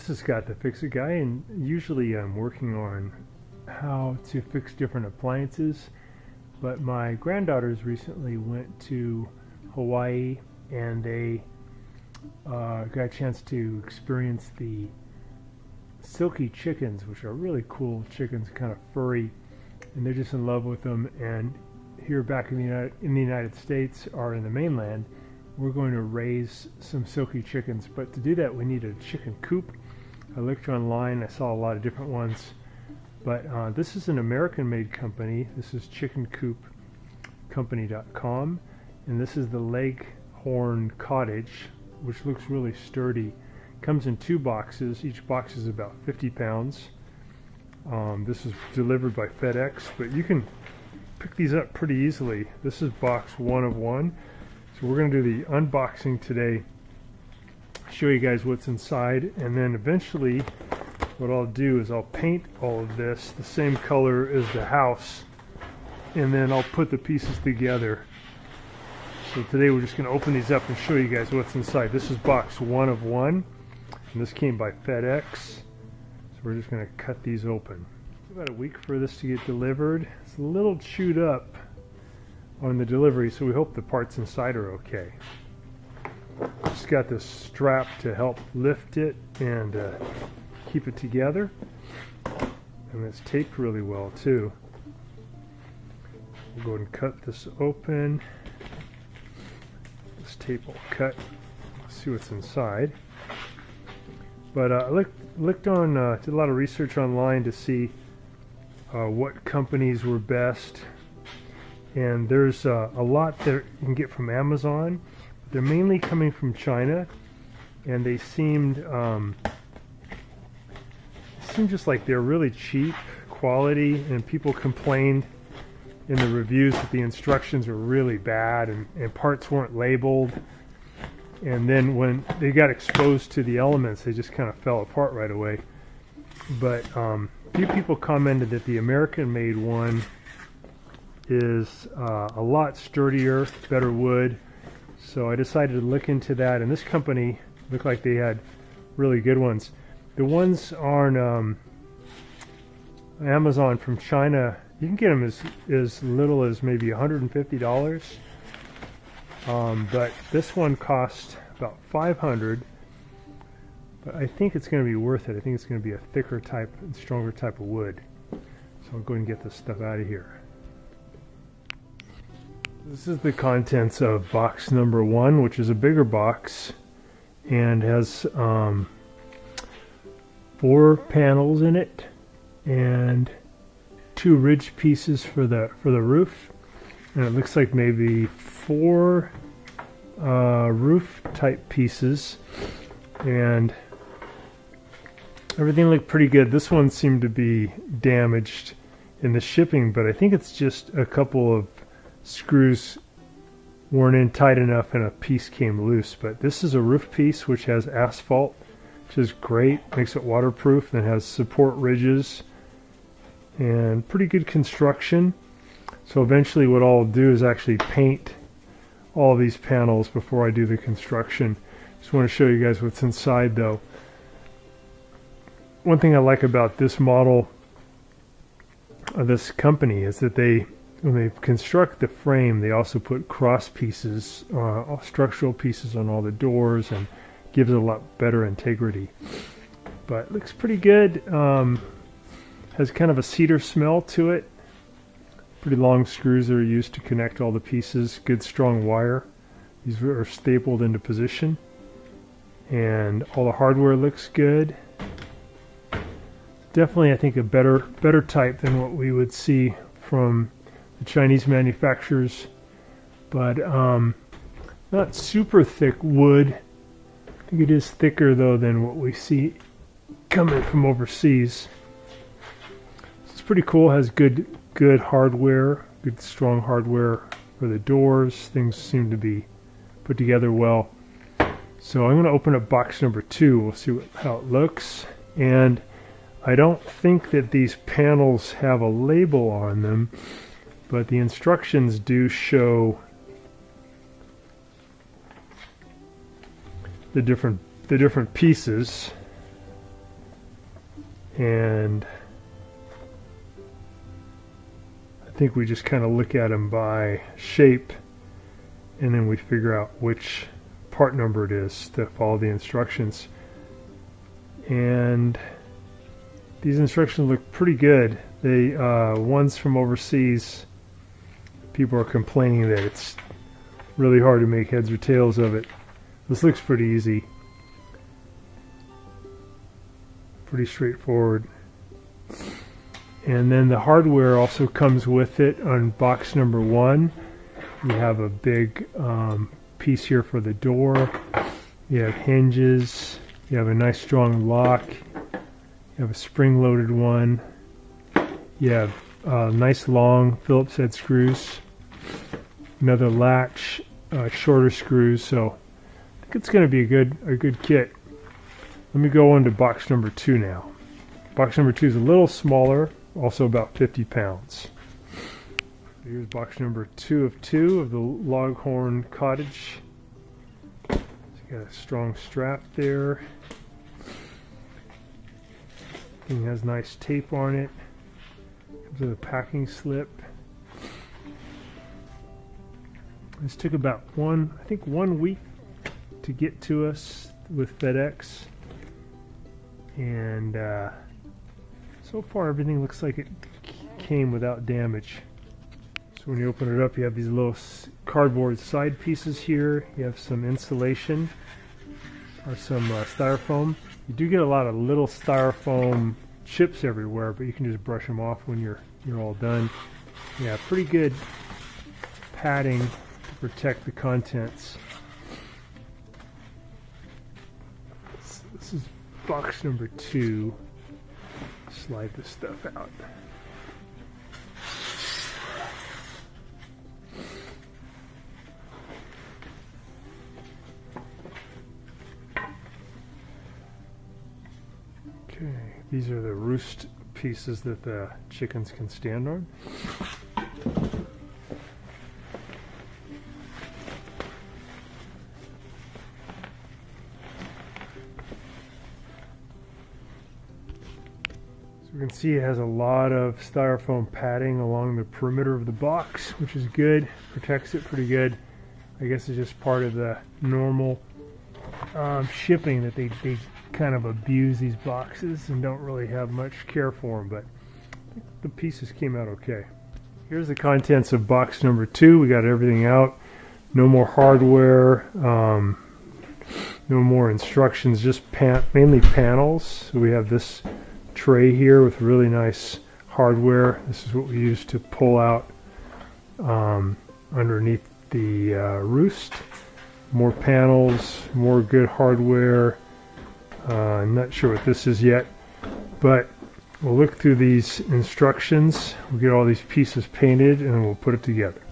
This is Scott the Fix-It Guy, and usually I'm working on how to fix different appliances, but my granddaughters recently went to Hawaii and they got a chance to experience the silky chickens, which are really cool chickens, kind of furry, and they're just in love with them. And here back in the United States, or in the mainland, we're going to raise some silky chickens, but to do that we need a chicken coop. I looked online, I saw a lot of different ones, but this is an American-made company. This is chickencoopcompany.com, and this is the Leghorn Cottage, which looks really sturdy. Comes in 2 boxes. Each box is about 50 pounds. This is delivered by FedEx, but you can pick these up pretty easily. This is box 1 of 1. So we're going to do the unboxing today, show you guys what's inside, and then eventually what I'll do is I'll paint all of this the same color as the house, and then I'll put the pieces together. So today we're just going to open these up and show you guys what's inside. This is box 1 of 1, and this came by FedEx. So we're just going to cut these open. It's about a week for this to get delivered. It's a little chewed up on the delivery, so we hope the parts inside are okay. Just got this strap to help lift it and keep it together, and it's taped really well too. We'll go ahead and cut this open. This tape will cut. Let's see what's inside. But I looked on, did a lot of research online to see what companies were best, and there's a lot that you can get from Amazon. They're mainly coming from China, and they seemed just like they're really cheap quality, and people complained in the reviews that the instructions were really bad and parts weren't labeled, and then when they got exposed to the elements they just kind of fell apart right away. But a few people commented that the American-made one is a lot sturdier, better wood. So I decided to look into that, and this company looked like they had really good ones. The ones on Amazon from China, you can get them as little as maybe $150. But this one cost about $500. But I think it's going to be worth it. I think it's going to be a thicker type and stronger type of wood. So I'll go and get this stuff out of here. This is the contents of box number 1, which is a bigger box and has 4 panels in it and 2 ridge pieces for the roof, and it looks like maybe 4 roof type pieces, and everything looked pretty good. This one seemed to be damaged in the shipping, but I think it's just a couple of screws weren't in tight enough and a piece came loose. But this is a roof piece which has asphalt, which is great, makes it waterproof, and has support ridges and pretty good construction. So eventually what I'll do is actually paint all these panels before I do the construction. Just want to show you guys what's inside though. One thing I like about this model of this company is that when they construct the frame, they also put cross pieces, structural pieces on all the doors, and gives it a lot better integrity. But it looks pretty good. Has kind of a cedar smell to it. Pretty long screws that are used to connect all the pieces. Good strong wire. These are stapled into position. And all the hardware looks good. Definitely, I think, a better type than what we would see from the Chinese manufacturers, but not super thick wood. I think it is thicker though than what we see coming from overseas. It's pretty cool. Has good hardware, good strong hardware for the doors. Things seem to be put together well. So I'm going to open up box number 2. We'll see how it looks. And I don't think that these panels have a label on them, but the instructions do show the different pieces. and I think we just kind of look at them by shape, and then we figure out which part number it is to follow the instructions. And these instructions look pretty good. They ones from overseas, people are complaining that it's really hard to make heads or tails of it. This looks pretty easy, pretty straightforward. And then the hardware also comes with it on box number 1. You have a big piece here for the door. You have hinges. You have a nice strong lock. You have a spring-loaded one. You have nice long Phillips head screws. Another latch, shorter screws. So I think it's going to be a good kit. Let me go on to box number 2 now. Box number 2 is a little smaller, also about 50 pounds. Here's box number 2 of 2 of the Longhorn Cottage. It's got a strong strap there. Thing has nice tape on it. Comes with a packing slip. This took about I think one week to get to us with FedEx, and so far everything looks like it came without damage. So when you open it up, you have these little cardboard side pieces here. You have some insulation or some styrofoam. You do get a lot of little styrofoam chips everywhere, but you can just brush them off when you're all done. Yeah, pretty good padding to protect the contents. This is box number 2. Slide this stuff out. Okay, these are the roost pieces that the chickens can stand on. So we can see it has a lot of styrofoam padding along the perimeter of the box, which is good. Protects it pretty good. I guess it's just part of the normal shipping that they kind of abuse these boxes and don't really have much care for them, but I think the pieces came out okay. Here's the contents of box number 2. We got everything out. No more hardware, no more instructions, just mainly panels. So we have this tray here with really nice hardware. This is what we use to pull out underneath the roost. More panels, more good hardware. I'm not sure what this is yet, but we'll look through these instructions. We'll get all these pieces painted and we'll put it together.